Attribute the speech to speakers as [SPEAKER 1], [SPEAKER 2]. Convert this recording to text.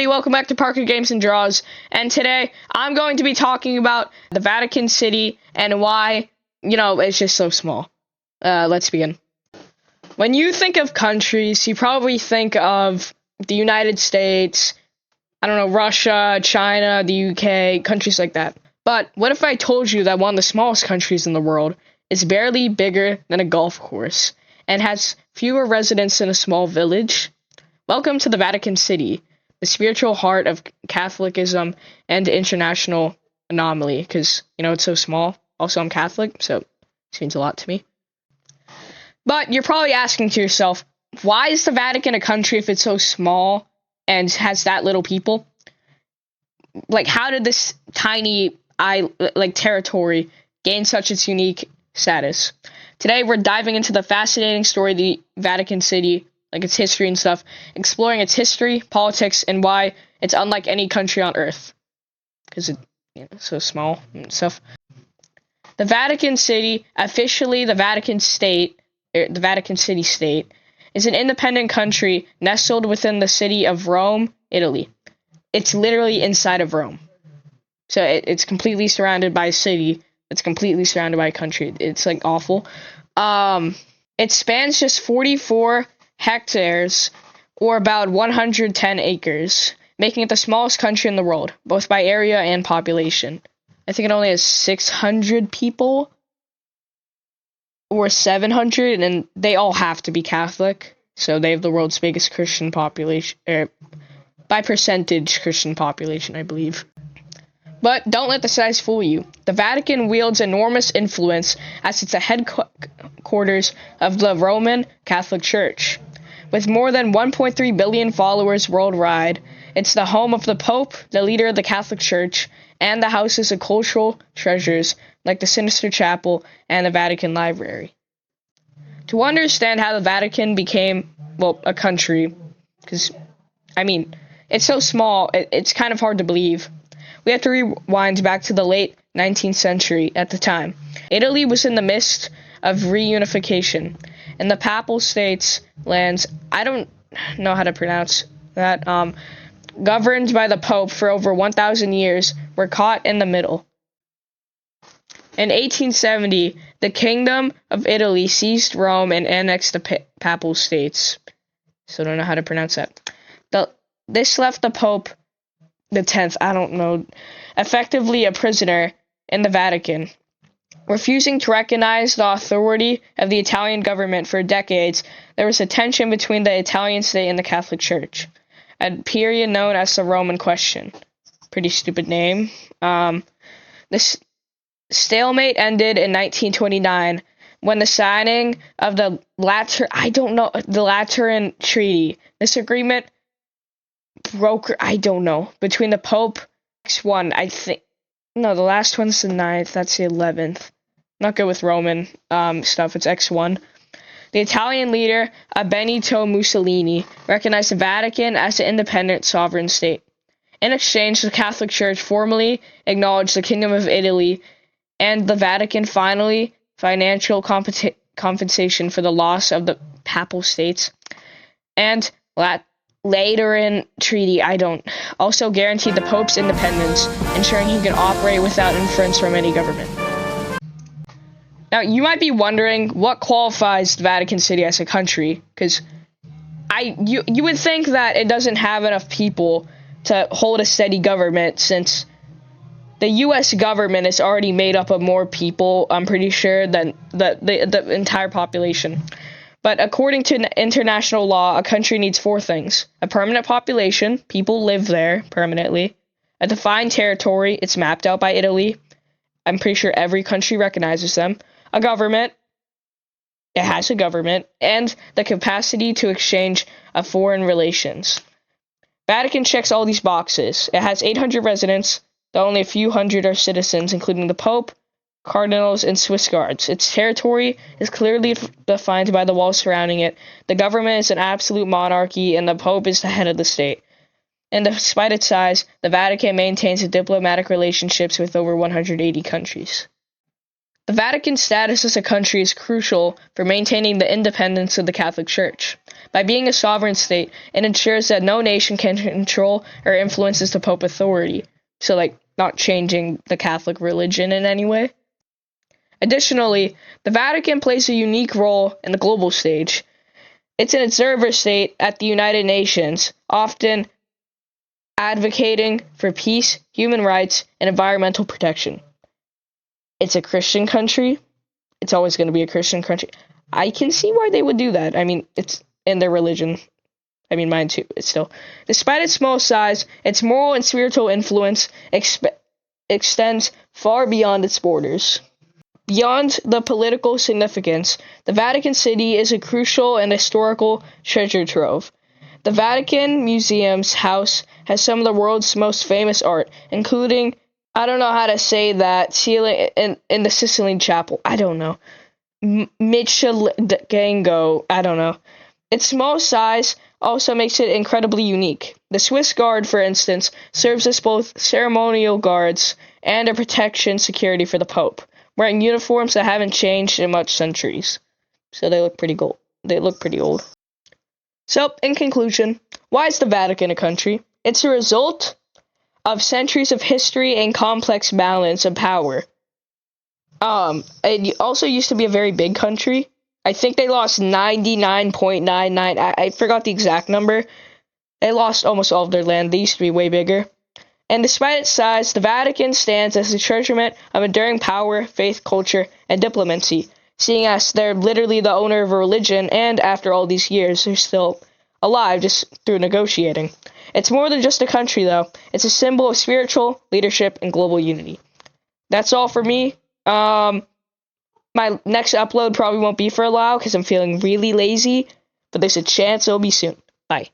[SPEAKER 1] everybody, welcome back to Parker Games and Draws, and today I'm going to be talking about the Vatican City and why, it's just so small. Let's begin. When you think of countries, you probably think of the United States, Russia, China, the UK, countries like that. But what if I told you that one of the smallest countries in the world is barely bigger than a golf course and has fewer residents than a small village? Welcome to the Vatican City, the spiritual heart of Catholicism and international anomaly, because, it's so small. Also, I'm Catholic, so it means a lot to me. But you're probably asking to yourself, why is the Vatican a country if it's so small and has that little people? How did this tiny territory gain such its unique status? Today, we're diving into the fascinating story of the Vatican City, its history and stuff, exploring its history, politics, and why it's unlike any country on Earth, because it's so small and stuff. The Vatican City, officially the Vatican State, the Vatican City State, is an independent country nestled within the city of Rome, Italy. It's literally inside of Rome. So it's completely surrounded by a city that's completely surrounded by a country. It's awful. It spans just 44 hectares, or about 110 acres, making it the smallest country in the world, both by area and population. I think it only has 600 people, or 700, and they all have to be Catholic, so they have the world's biggest Christian population, by percentage Christian population, I believe. But don't let the size fool you. The Vatican wields enormous influence as it's the headquarters of the Roman Catholic Church. With more than 1.3 billion followers worldwide, it's the home of the Pope, the leader of the Catholic Church, and the houses of cultural treasures like the Sinister Chapel and the Vatican Library. To understand how the Vatican became, a country, because, it's so small, it's kind of hard to believe. We have to rewind back to the late 19th century at the time. Italy was in the midst of reunification, and the Papal States lands, I don't know how to pronounce that, governed by the Pope for over 1,000 years, were caught in the middle. In 1870, the Kingdom of Italy seized Rome and annexed the Papal States. So I don't know how to pronounce that. This left the Pope, the 10th, effectively a prisoner in the Vatican. Refusing to recognize the authority of the Italian government for decades, there was a tension between the Italian state and the Catholic Church, a period known as the Roman Question. Pretty stupid name. This stalemate ended in 1929 when the signing of the Lateran Treaty. This agreement between the Pope, X1, the last one's the 9th, that's the 11th. Not good with Roman stuff, it's X1. The Italian leader, Benito Mussolini, recognized the Vatican as an independent sovereign state. In exchange, the Catholic Church formally acknowledged the Kingdom of Italy and the Vatican finally financial compensation for the loss of the Papal States. And Lateran Treaty, also guaranteed the Pope's independence, ensuring he could operate without influence from any government. Now, you might be wondering what qualifies the Vatican City as a country, because you would think that it doesn't have enough people to hold a steady government, since the U.S. government is already made up of more people, I'm pretty sure, than the entire population. But according to international law, a country needs 4 things: a permanent population, people live there permanently; a defined territory, it's mapped out by Italy, I'm pretty sure every country recognizes them; a government, it has a government; and the capacity to exchange of foreign relations. Vatican checks all these boxes. It has 800 residents, though only a few hundred are citizens, including the Pope, cardinals, and Swiss guards. Its territory is clearly defined by the walls surrounding it. The government is an absolute monarchy, and the Pope is the head of the state. And despite its size, the Vatican maintains diplomatic relationships with over 180 countries. The Vatican's status as a country is crucial for maintaining the independence of the Catholic Church. By being a sovereign state, it ensures that no nation can control or influences the Pope authority. So, like, not changing the Catholic religion in any way. Additionally, the Vatican plays a unique role in the global stage. It's an observer state at the United Nations, often advocating for peace, human rights, and environmental protection. It's a Christian country. It's always going to be a Christian country. I can see why they would do that. I mean, it's in their religion. I mean, mine too. It's still, despite its small size, its moral and spiritual influence extends far beyond its borders. Beyond the political significance, the Vatican City is a crucial and historical treasure trove. The Vatican Museum's house has some of the world's most famous art, including, I don't know how to say that, ceiling in the Sistine Chapel. I don't know. Michelangelo. I don't know. Its small size also makes it incredibly unique. The Swiss Guard, for instance, serves as both ceremonial guards and a protection security for the Pope, wearing uniforms that haven't changed in much centuries. So they look pretty old. So, in conclusion, why is the Vatican a country? It's a result of centuries of history and complex balance of power. It also used to be a very big country. I think they lost 99.99. I forgot the exact number. They lost almost all of their land. They used to be way bigger. And despite its size, the Vatican stands as a treasury of enduring power, faith, culture, and diplomacy, seeing as they're literally the owner of a religion, and after all these years, they're still alive just through negotiating. It's more than just a country, though. It's a symbol of spiritual leadership and global unity. That's all for me. My next upload probably won't be for a while because I'm feeling really lazy, but there's a chance it'll be soon. Bye.